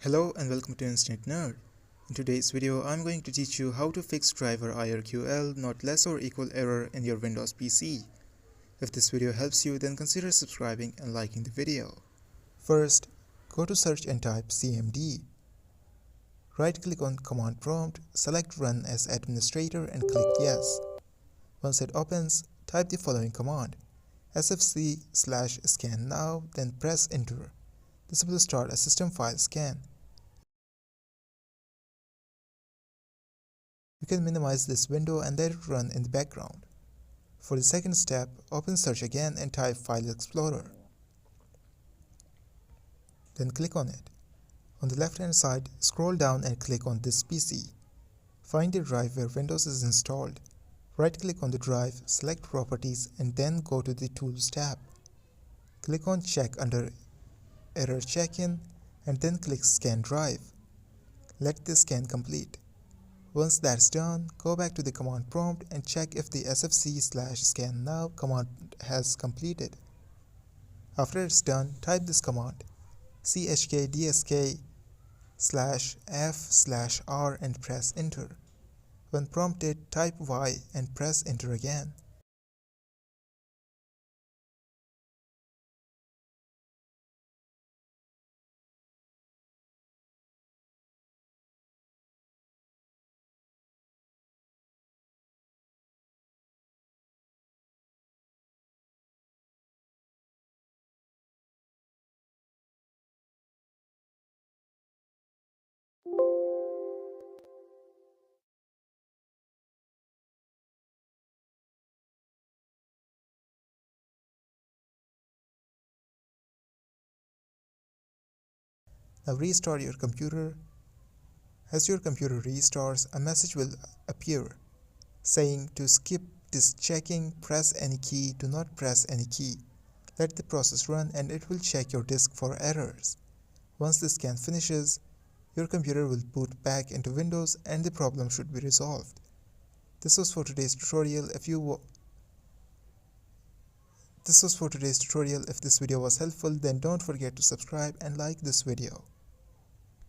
Hello and welcome to Instant Nerd. In today's video, I'm going to teach you how to fix driver IRQL not less or equal error in your Windows PC. If this video helps you, then consider subscribing and liking the video. First, go to search and type CMD. Right-click on command prompt, select Run as administrator and click Yes. Once it opens, type the following command: sfc/scan now, then press enter. This will start a system file scan. You can minimize this window and let it run in the background. For the second step, open search again and type File Explorer. Then click on it. On the left hand side, scroll down and click on this PC. Find the drive where Windows is installed. Right-click on the drive, select Properties and then go to the Tools tab. Click on Check under Error Check-in and then click Scan Drive. Let the scan complete. Once that's done, go back to the command prompt and check if the sfc/scan now command has completed. After it's done, type this command: chkdsk/f/r and press enter. When prompted, type Y and press enter again. Now restart your computer. As your computer restarts, a message will appear saying to skip this checking, press any key, do not press any key. Let the process run and it will check your disk for errors. Once the scan finishes, your computer will boot back into Windows and the problem should be resolved. This was for today's tutorial. If this video was helpful, then don't forget to subscribe and like this video.